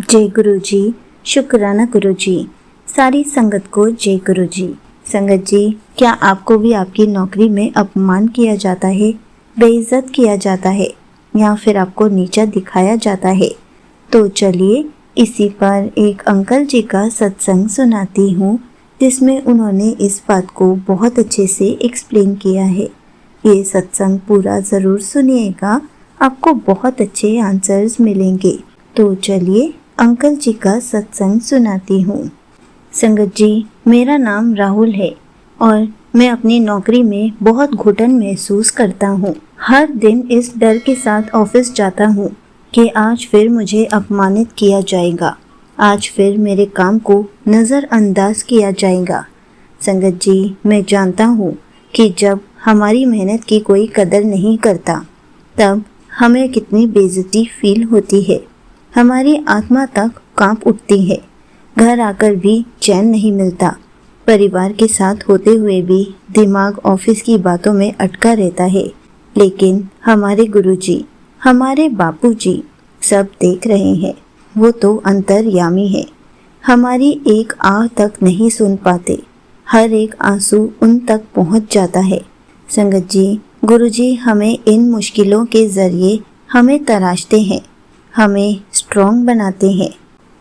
जय गुरु जी। शुक्राना गुरु जी। सारी संगत को जय गुरु जी। संगत जी, क्या आपको भी आपकी नौकरी में अपमान किया जाता है, बेइज्जत किया जाता है या फिर आपको नीचा दिखाया जाता है? तो चलिए इसी पर एक अंकल जी का सत्संग सुनाती हूँ, जिसमें उन्होंने इस बात को बहुत अच्छे से एक्सप्लेन किया है। ये सत्संग पूरा ज़रूर सुनिएगा, आपको बहुत अच्छे आंसर्स मिलेंगे। तो चलिए अंकल जी का सत्संग सुनाती हूँ। संगत जी, मेरा नाम राहुल है और मैं अपनी नौकरी में बहुत घुटन महसूस करता हूँ। हर दिन इस डर के साथ ऑफिस जाता हूँ कि आज फिर मुझे अपमानित किया जाएगा, आज फिर मेरे काम को नज़रअंदाज किया जाएगा। संगत जी, मैं जानता हूँ कि जब हमारी मेहनत की कोई कदर नहीं करता, तब हमें कितनी बेइज्जती फील होती है। हमारी आत्मा तक कांप उठती है। घर आकर भी चैन नहीं मिलता। परिवार के साथ होते हुए भी दिमाग ऑफिस की बातों में अटका रहता है। लेकिन हमारे गुरुजी, हमारे बापूजी सब देख रहे हैं। वो तो अंतर्यामी है। हमारी एक आह तक नहीं सुन पाते। हर एक आंसू उन तक पहुंच जाता है। संगत जी, गुरुजी हमें इन मुश्किलों के जरिए हमें तराशते हैं, हमें स्ट्रॉन्ग बनाते हैं।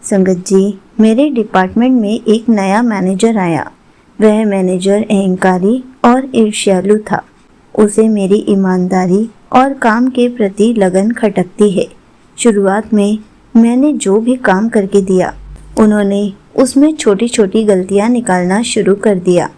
संगत जी, मेरे डिपार्टमेंट में एक नया मैनेजर आया। वह मैनेजर अहंकारी और ईर्ष्यालु था। उसे मेरी ईमानदारी और काम के प्रति लगन खटकती है। शुरुआत में मैंने जो भी काम करके दिया, उन्होंने उसमें छोटी छोटी गलतियां निकालना शुरू कर दिया।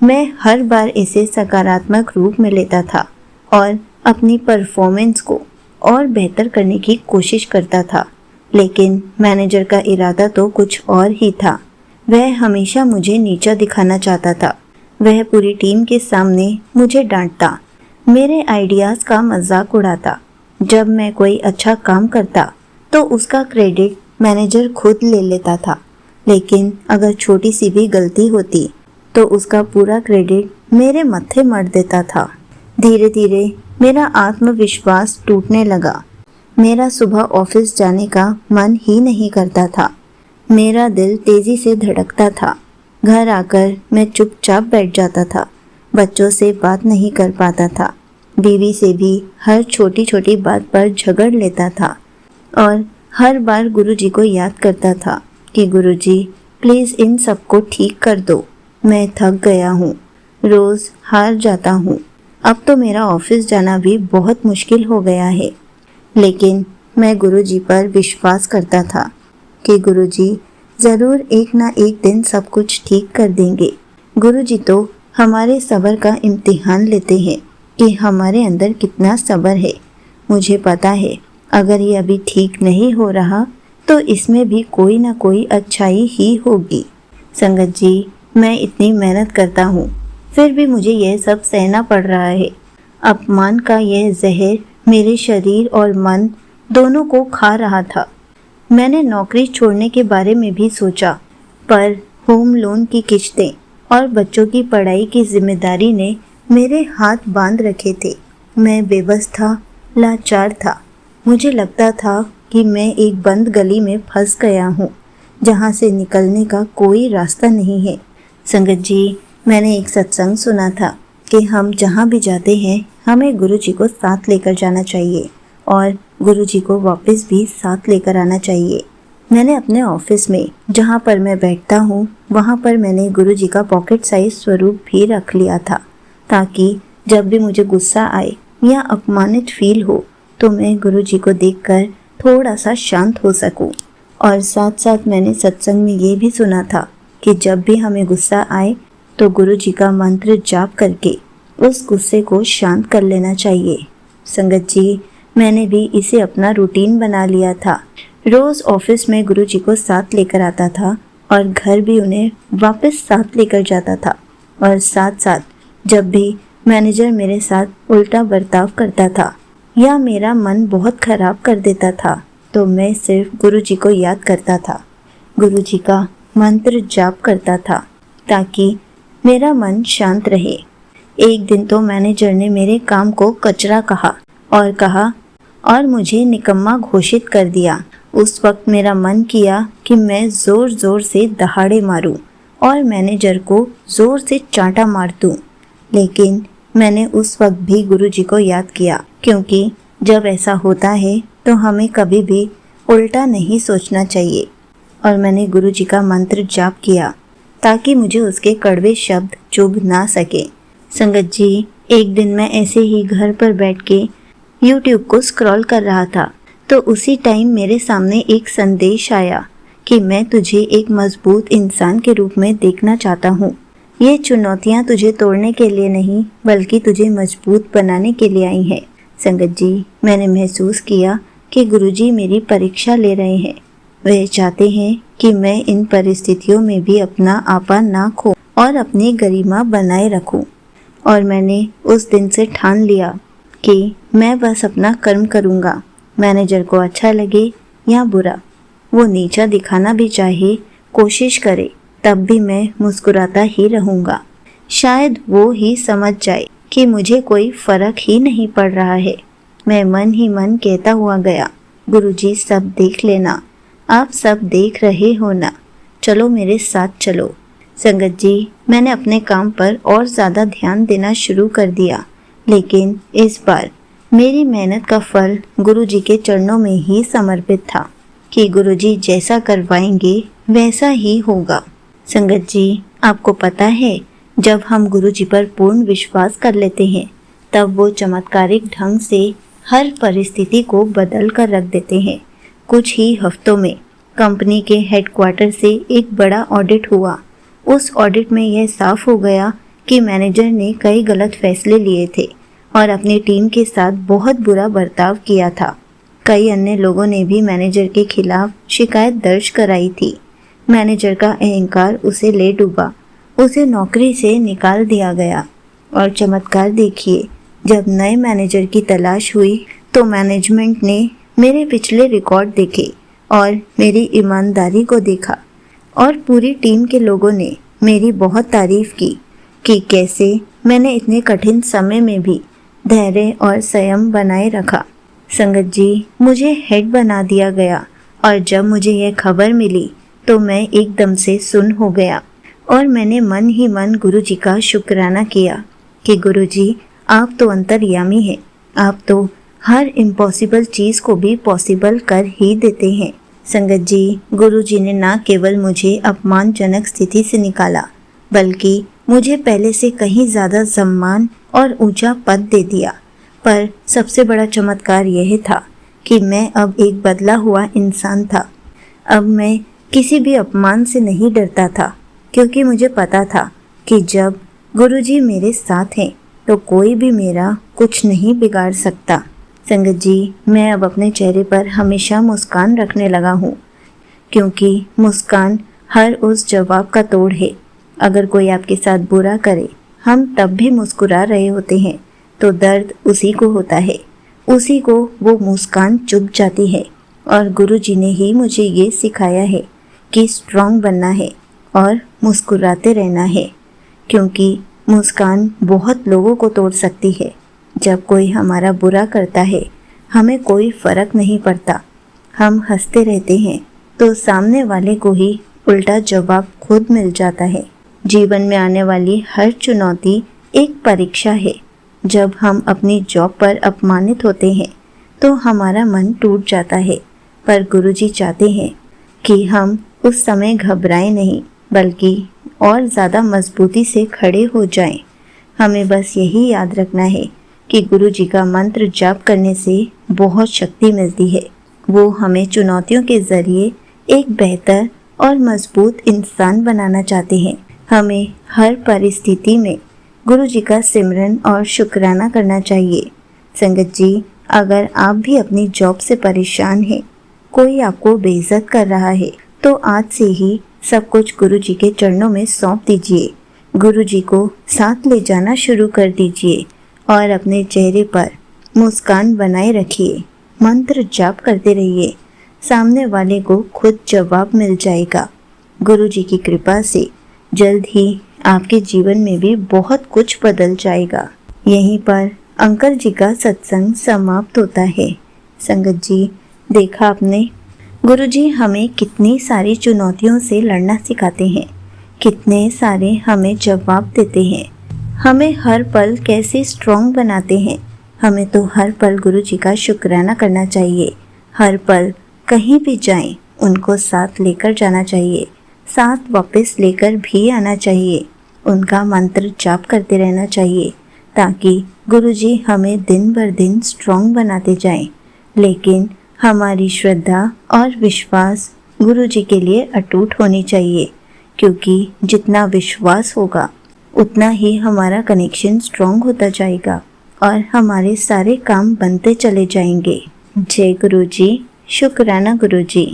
मैं हर बार इसे सकारात्मक रूप में लेता था और अपनी परफॉर्मेंस को और बेहतर करने की कोशिश करता था। लेकिन मैनेजर का इरादा तो कुछ और ही था। वह हमेशा मुझे नीचा दिखाना चाहता था। वह पूरी टीम के सामने मुझे डांटता, मेरे आइडियाज़ का मजाक उड़ाता। जब मैं कोई अच्छा काम करता तो उसका क्रेडिट मैनेजर खुद ले लेता था, लेकिन अगर छोटी सी भी गलती होती तो उसका पूरा क्रेडिट मेरे मत्थे मढ़ देता था। धीरे धीरे मेरा आत्मविश्वास टूटने लगा। मेरा सुबह ऑफिस जाने का मन ही नहीं करता था। मेरा दिल तेजी से धड़कता था। घर आकर मैं चुपचाप बैठ जाता था। बच्चों से बात नहीं कर पाता था। बीवी से भी हर छोटी छोटी बात पर झगड़ लेता था और हर बार गुरुजी को याद करता था कि गुरुजी प्लीज़ इन सबको ठीक कर दो। मैं थक गया हूँ, रोज़ हार जाता हूँ। अब तो मेरा ऑफिस जाना भी बहुत मुश्किल हो गया है। लेकिन मैं गुरुजी पर विश्वास करता था कि गुरुजी ज़रूर एक ना एक दिन सब कुछ ठीक कर देंगे। गुरुजी तो हमारे सब्र का इम्तिहान लेते हैं कि हमारे अंदर कितना सब्र है। मुझे पता है अगर ये अभी ठीक नहीं हो रहा तो इसमें भी कोई ना कोई अच्छाई ही होगी। संगत जी, मैं इतनी मेहनत करता हूँ, फिर भी मुझे यह सब सहना पड़ रहा है। अपमान का यह जहर मेरे शरीर और मन दोनों को खा रहा था। मैंने नौकरी छोड़ने के बारे में भी सोचा, पर होम लोन की किश्तें और बच्चों की पढ़ाई की जिम्मेदारी ने मेरे हाथ बांध रखे थे। मैं बेबस था, लाचार था। मुझे लगता था कि मैं एक बंद गली में फंस गया हूँ, जहाँ से निकलने का कोई रास्ता नहीं है। संगत जी, मैंने एक सत्संग सुना था कि हम जहाँ भी जाते हैं हमें गुरुजी को साथ लेकर जाना चाहिए और गुरुजी को वापस भी साथ लेकर आना चाहिए। मैंने अपने ऑफिस में जहाँ पर मैं बैठता हूँ वहाँ पर मैंने गुरुजी का पॉकेट साइज स्वरूप भी रख लिया था, ताकि जब भी मुझे गुस्सा आए या अपमानित फील हो तो मैं गुरुजी को देखकर थोड़ा सा शांत हो सकूँ। और साथ साथ मैंने सत्संग में ये भी सुना था कि जब भी हमें गुस्सा आए तो गुरुजी का मंत्र जाप करके उस गुस्से को शांत कर लेना चाहिए। संगत जी, मैंने भी इसे अपना रूटीन बना लिया था। रोज़ ऑफिस में गुरुजी को साथ लेकर आता था और घर भी उन्हें वापस साथ लेकर जाता था। और साथ साथ जब भी मैनेजर मेरे साथ उल्टा बर्ताव करता था या मेरा मन बहुत खराब कर देता था तो मैं सिर्फ गुरुजी को याद करता था, गुरुजी का मंत्र जाप करता था ताकि मेरा मन शांत रहे। एक दिन तो मैनेजर ने मेरे काम को कचरा कहा और मुझे निकम्मा घोषित कर दिया। उस वक्त मेरा मन किया कि मैं ज़ोर ज़ोर से दहाड़े मारूं और मैनेजर को ज़ोर से चांटा मार दूं। लेकिन मैंने उस वक्त भी गुरुजी को याद किया, क्योंकि जब ऐसा होता है तो हमें कभी भी उल्टा नहीं सोचना चाहिए। और मैंने गुरुजी का मंत्र जाप किया ताकि मुझे उसके कड़वे शब्द चुभ ना सके। संगत जी, एक दिन मैं ऐसे ही घर पर बैठ के YouTube को स्क्रॉल कर रहा था, तो उसी टाइम मेरे सामने एक संदेश आया कि मैं तुझे एक मजबूत इंसान के रूप में देखना चाहता हूँ। ये चुनौतियाँ तुझे तोड़ने के लिए नहीं, बल्कि तुझे मजबूत बनाने के लिए आई हैं। संगत जी, मैंने महसूस किया कि गुरुजी मेरी परीक्षा ले रहे हैं। वह चाहते हैं कि मैं इन परिस्थितियों में भी अपना आपा ना खो और अपनी गरिमा बनाए रखूं। और मैंने उस दिन से ठान लिया कि मैं बस अपना कर्म करूंगा, मैनेजर को अच्छा लगे या बुरा, वो नीचा दिखाना भी चाहे, कोशिश करे, तब भी मैं मुस्कुराता ही रहूंगा। शायद वो ही समझ जाए कि मुझे कोई फर्क ही नहीं पड़ रहा है। मैं मन ही मन कहता हुआ गया, गुरुजी सब देख लेना, आप सब देख रहे हो ना, चलो मेरे साथ चलो। संगत जी, मैंने अपने काम पर और ज़्यादा ध्यान देना शुरू कर दिया, लेकिन इस बार मेरी मेहनत का फल गुरुजी के चरणों में ही समर्पित था कि गुरुजी जैसा करवाएंगे वैसा ही होगा। संगत जी, आपको पता है, जब हम गुरुजी पर पूर्ण विश्वास कर लेते हैं, तब वो चमत्कारिक ढंग से हर परिस्थिति को बदल कर रख देते हैं। कुछ ही हफ्तों में कंपनी के हेडक्वार्टर से एक बड़ा ऑडिट हुआ। उस ऑडिट में यह साफ हो गया कि मैनेजर ने कई गलत फैसले लिए थे और अपनी टीम के साथ बहुत बुरा बर्ताव किया था। कई अन्य लोगों ने भी मैनेजर के खिलाफ शिकायत दर्ज कराई थी। मैनेजर का अहंकार उसे ले डूबा, उसे नौकरी से निकाल दिया गया। और चमत्कार देखिए, जब नए मैनेजर की तलाश हुई तो मैनेजमेंट ने मेरे पिछले रिकॉर्ड देखे और मेरी ईमानदारी को देखा, और पूरी टीम के लोगों ने मेरी बहुत तारीफ की कि कैसे मैंने इतने कठिन समय में भी धैर्य और संयम बनाए रखा। संगत जी, मुझे हेड बना दिया गया और जब मुझे यह खबर मिली तो मैं एकदम से सुन्न हो गया और मैंने मन ही मन गुरुजी का शुक्राना किया कि गुरुजी, आप तो अंतर्यामी हैं, आप तो हर इम्पॉसिबल चीज़ को भी पॉसिबल कर ही देते हैं। संगत जी, गुरुजी ने न केवल मुझे अपमानजनक स्थिति से निकाला, बल्कि मुझे पहले से कहीं ज़्यादा सम्मान और ऊंचा पद दे दिया। पर सबसे बड़ा चमत्कार यह था कि मैं अब एक बदला हुआ इंसान था। अब मैं किसी भी अपमान से नहीं डरता था, क्योंकि मुझे पता था कि जब गुरुजी मेरे साथ हैं तो कोई भी मेरा कुछ नहीं बिगाड़ सकता। संगत जी, मैं अब अपने चेहरे पर हमेशा मुस्कान रखने लगा हूँ, क्योंकि मुस्कान हर उस जवाब का तोड़ है। अगर कोई आपके साथ बुरा करे, हम तब भी मुस्कुरा रहे होते हैं, तो दर्द उसी को होता है, उसी को वो मुस्कान चुभ जाती है। और गुरुजी ने ही मुझे ये सिखाया है कि स्ट्रांग बनना है और मुस्कुराते रहना है, क्योंकि मुस्कान बहुत लोगों को तोड़ सकती है। जब कोई हमारा बुरा करता है, हमें कोई फर्क नहीं पड़ता, हम हंसते रहते हैं, तो सामने वाले को ही उल्टा जवाब खुद मिल जाता है। जीवन में आने वाली हर चुनौती एक परीक्षा है। जब हम अपनी जॉब पर अपमानित होते हैं तो हमारा मन टूट जाता है, पर गुरुजी चाहते हैं कि हम उस समय घबराएं नहीं, बल्कि और ज़्यादा मजबूती से खड़े हो जाएं। हमें बस यही याद रखना है कि गुरुजी का मंत्र जाप करने से बहुत शक्ति मिलती है। वो हमें चुनौतियों के ज़रिए एक बेहतर और मजबूत इंसान बनाना चाहते हैं। हमें हर परिस्थिति में गुरुजी का सिमरन और शुक्राना करना चाहिए। संगत जी, अगर आप भी अपनी जॉब से परेशान हैं, कोई आपको बेइज्जत कर रहा है, तो आज से ही सब कुछ गुरुजी के चरणों में सौंप दीजिए। गुरुजी को साथ ले जाना शुरू कर दीजिए और अपने चेहरे पर मुस्कान बनाए रखिए। मंत्र जाप करते रहिए, सामने वाले को खुद जवाब मिल जाएगा। गुरुजी की कृपा से जल्द ही आपके जीवन में भी बहुत कुछ बदल जाएगा। यहीं पर अंकल जी का सत्संग समाप्त होता है। संगत जी, देखा आपने, गुरुजी हमें कितनी सारी चुनौतियों से लड़ना सिखाते हैं, कितने सारे हमें जवाब देते हैं, हमें हर पल कैसे स्ट्रॉन्ग बनाते हैं। हमें तो हर पल गुरुजी का शुक्राना करना चाहिए। हर पल कहीं भी जाएं, उनको साथ लेकर जाना चाहिए, साथ वापस लेकर भी आना चाहिए। उनका मंत्र जाप करते रहना चाहिए ताकि गुरुजी हमें दिन भर दिन स्ट्रॉन्ग बनाते जाएं। लेकिन हमारी श्रद्धा और विश्वास गुरुजी के लिए अटूट होनी चाहिए, क्योंकि जितना विश्वास होगा उतना ही हमारा कनेक्शन स्ट्रॉन्ग होता जाएगा और हमारे सारे काम बनते चले जाएंगे। जय गुरुजी। शुक्राना गुरुजी।